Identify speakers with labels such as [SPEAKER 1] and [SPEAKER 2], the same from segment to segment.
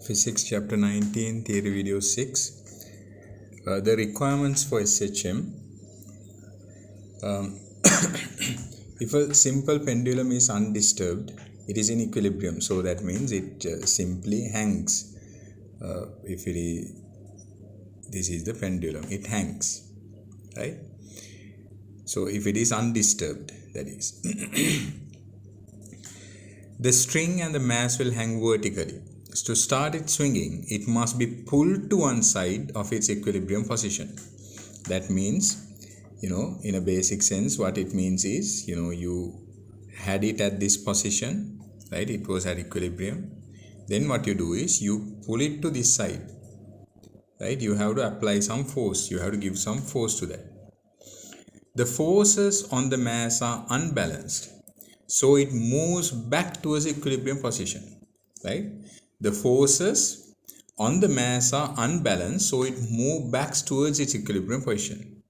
[SPEAKER 1] Physics chapter 19, theory video 6. The requirements for SHM. Um, if a simple pendulum is undisturbed, it is in equilibrium. So that means it simply hangs. If it is, this is the pendulum, it hangs, right? So if it is undisturbed, that is. The string and the mass will hang vertically. To start it swinging, it must be pulled to one side of its equilibrium position. That means, in a basic sense, what it means is, you had it at this position, right? It was at equilibrium. Then what you do is you pull it to this side, right? You have to apply some force. You have to give some force to that. The forces on the mass are unbalanced, so it moves back towards equilibrium position, right? The forces on the mass are unbalanced, so it moves back towards its equilibrium position,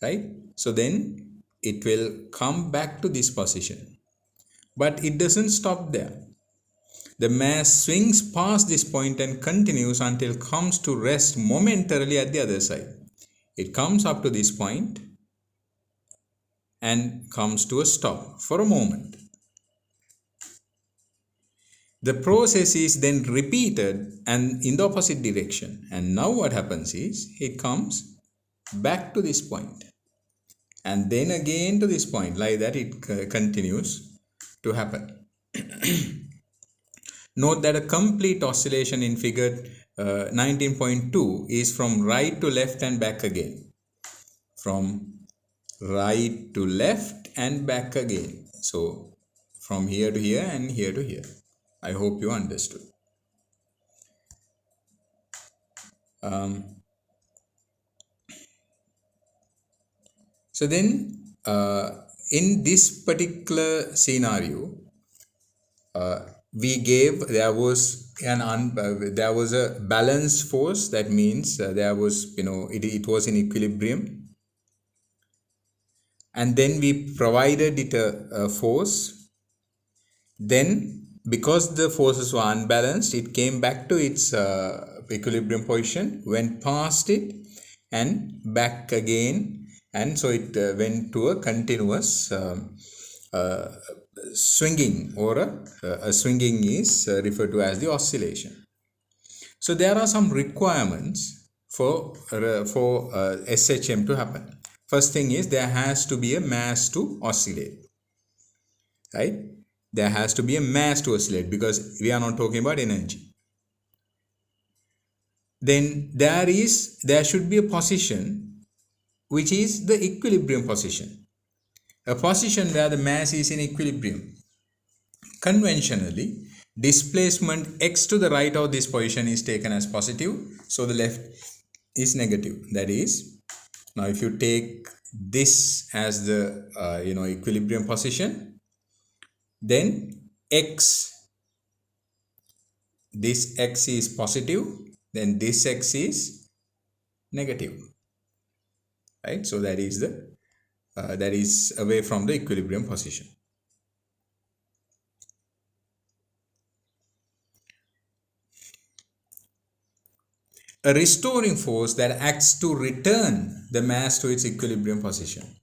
[SPEAKER 1] right? So then it will come back to this position, but it doesn't stop there. The mass swings past this point and continues until it comes to rest momentarily at the other side. It comes up to this point and comes to a stop for a moment. The process is then repeated and in the opposite direction. And now what happens is it comes back to this point and then again to this point. Like that it continues to happen. Note that a complete oscillation in figure 19.2 is from right to left and back again. From right to left and back again. So from here to here and here to here. I hope you understood. So then in this particular scenario, there was a balanced force. That means there was, it was in equilibrium. And then we provided it a force. Then because the forces were unbalanced, it came back to its equilibrium position, went past it and back again, and so it went to a continuous swinging, or a swinging is referred to as the oscillation. So there are some requirements for SHM to happen. First thing is there has to be a mass to oscillate, right? There has to be a mass to oscillate because we are not talking about energy. Then there should be a position which is the equilibrium position. A position where the mass is in equilibrium. Conventionally, displacement x to the right of this position is taken as positive, so the left is negative. That is, now if you take this as the equilibrium position, then this x is positive, then this x is negative, right? So that is away from the equilibrium position. A restoring force that acts to return the mass to its equilibrium position.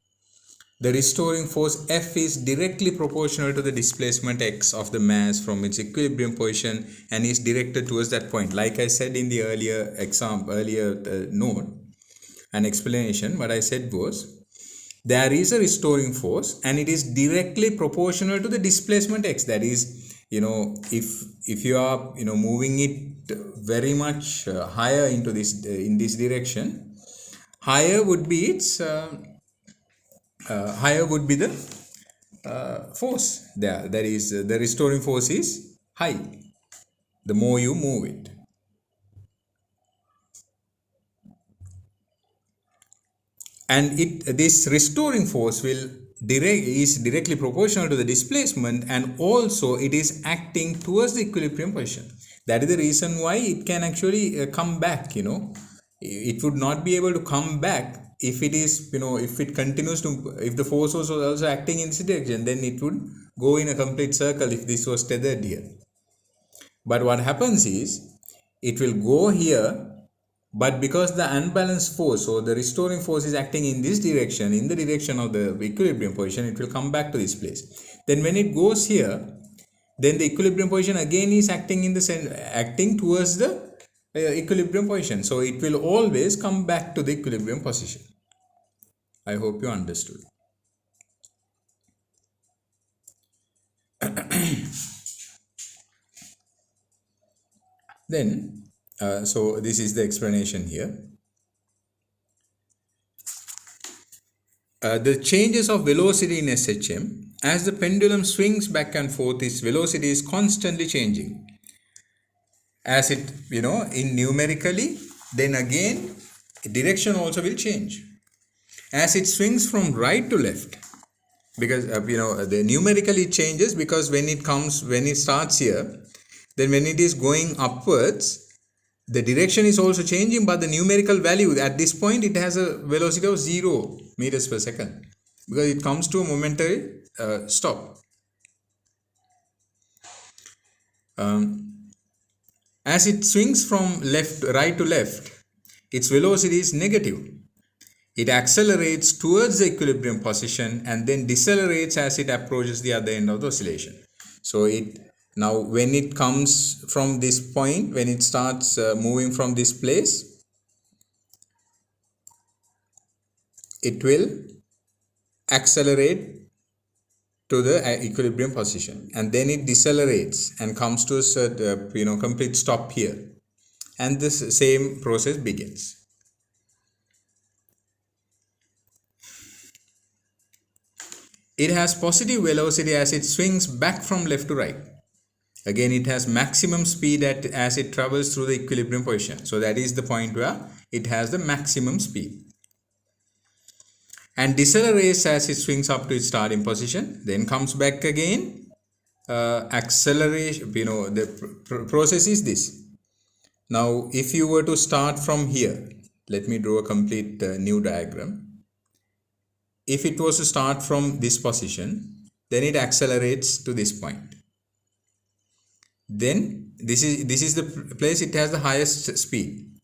[SPEAKER 1] The restoring force F is directly proportional to the displacement x of the mass from its equilibrium position and is directed towards that point. Like I said in the earlier note and explanation, what I said was, there is a restoring force and it is directly proportional to the displacement x. That is, if you are moving it very much higher into this in this direction, higher would be its higher would be the force there. That is, the restoring force is high the more you move it. And this restoring force is directly proportional to the displacement, and also it is acting towards the equilibrium position. That is the reason why it can actually come back. It would not be able to come back if it is, if it continues to, if the force was also acting in this direction, then it would go in a complete circle if this was tethered here. But what happens is it will go here, but because the unbalanced force or the restoring force is acting in this direction, in the direction of the equilibrium position, it will come back to this place. Then when it goes here, then the equilibrium position again is acting in the acting towards the equilibrium position. So it will always come back to the equilibrium position. I hope you understood. Then, so this is the explanation here. The changes of velocity in SHM, as the pendulum swings back and forth, its velocity is constantly changing. As it, in numerically, then again, direction also will change. As it swings from right to left, because, the numerically changes because when it starts here, then when it is going upwards, the direction is also changing, but the numerical value at this point, it has a velocity of 0 meters per second because it comes to a momentary stop. As it swings from right to left, its velocity is negative. It accelerates towards the equilibrium position and then decelerates as it approaches the other end of the oscillation. So now when it comes from this point, when it starts moving from this place, it will accelerate to the equilibrium position, and then it decelerates and comes to a certain, complete stop here, and this same process begins. It has positive velocity as it swings back from left to right. Again, it has maximum speed as it travels through the equilibrium position. So that is the point where it has the maximum speed. And decelerates as it swings up to its starting position, then comes back again. Acceleration, the process is this. Now, if you were to start from here, let me draw a complete new diagram. If it was to start from this position, then it accelerates to this point. Then this is the place it has the highest speed.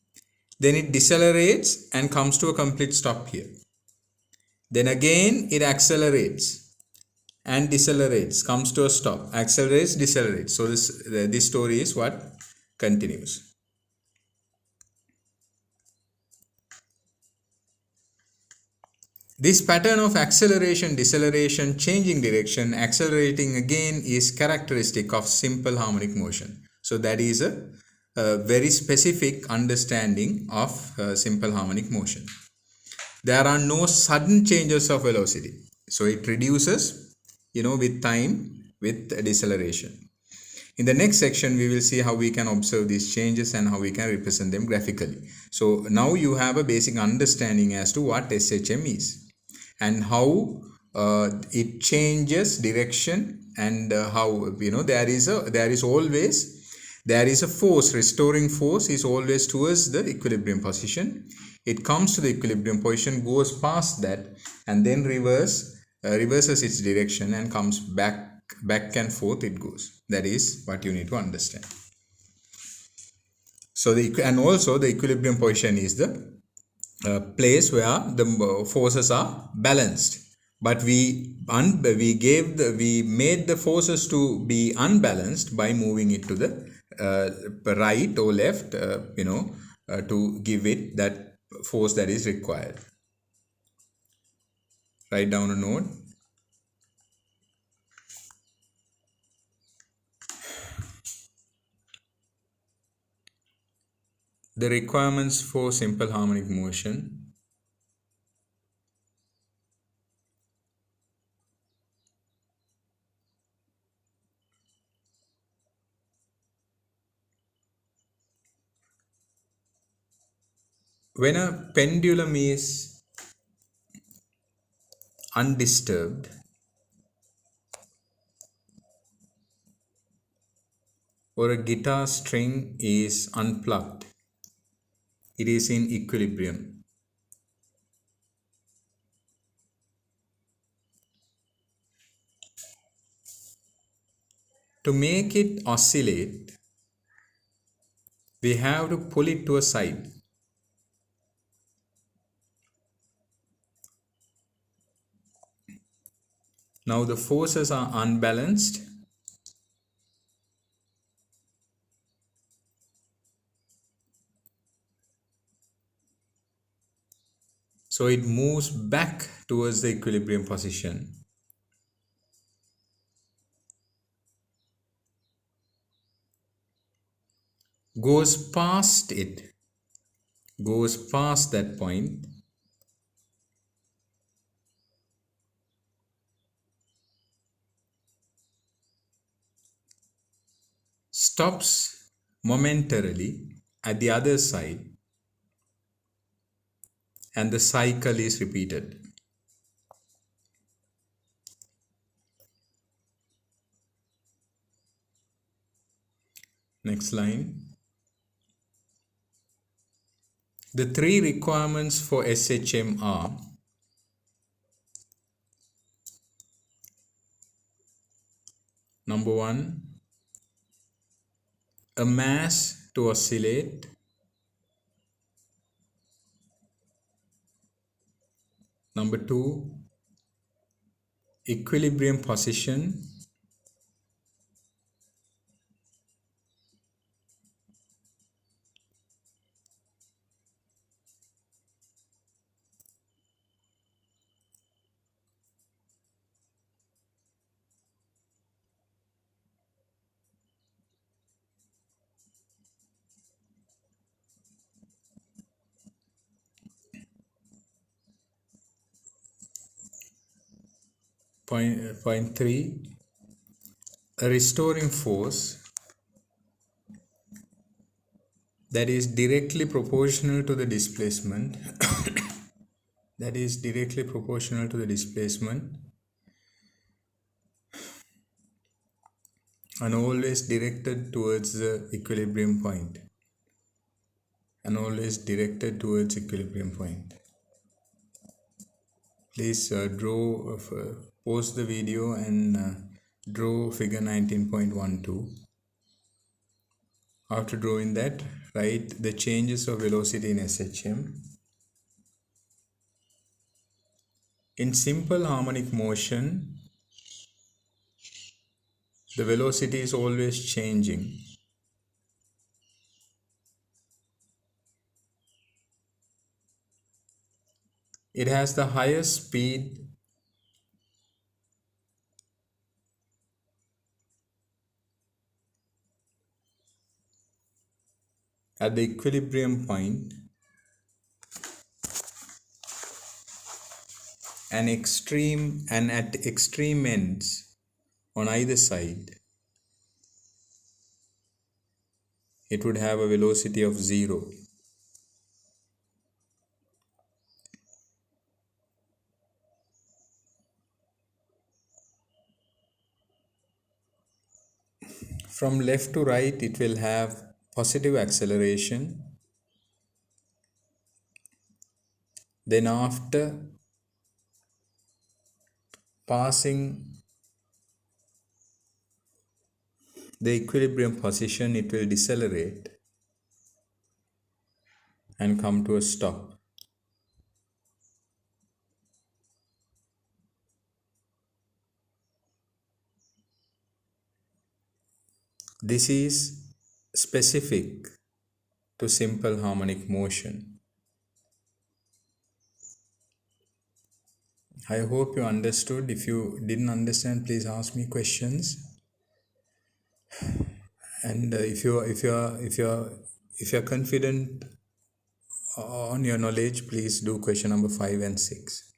[SPEAKER 1] Then it decelerates and comes to a complete stop here. Then again it accelerates and decelerates, comes to a stop, accelerates, decelerates. So this story is what continues. This pattern of acceleration, deceleration, changing direction, accelerating again is characteristic of simple harmonic motion. So that is a very specific understanding of simple harmonic motion. There are no sudden changes of velocity. So it reduces, with time, with deceleration. In the next section, we will see how we can observe these changes and how we can represent them graphically. So now you have a basic understanding as to what SHM is and how it changes direction, and how there is a force. Restoring force is always towards the equilibrium position. It comes to the equilibrium position, goes past that, and then reverses its direction and comes back and forth it goes. That is what you need to understand. So also the equilibrium position is the place where the forces are balanced, but we made the forces to be unbalanced by moving it to the right or left, to give it that force that is required. Write down a note. The requirements for simple harmonic motion. When a pendulum is undisturbed, or a guitar string is unplugged, it is in equilibrium. To make it oscillate, we have to pull it to a side. Now the forces are unbalanced. So it moves back towards the equilibrium position. Goes past it, goes past that point, stops momentarily at the other side, and the cycle is repeated. Next line. The three requirements for SHM are: number one, a mass to oscillate. Number two, equilibrium position. Point three, a restoring force that is directly proportional to the displacement that is directly proportional to the displacement and always directed towards the equilibrium point, and always directed towards equilibrium point. Please pause the video and draw figure 19.12. After drawing that, write the changes of velocity in SHM. In simple harmonic motion, the velocity is always changing. It has the highest speed at the equilibrium point and at extreme ends on either side. It would have a velocity of 0. From left to right, it will have positive acceleration. Then after passing the equilibrium position, it will decelerate and come to a stop. This is specific to simple harmonic motion. I hope you understood. If you didn't understand, please ask me questions. And if you're confident on your knowledge, please do question number 5 and 6.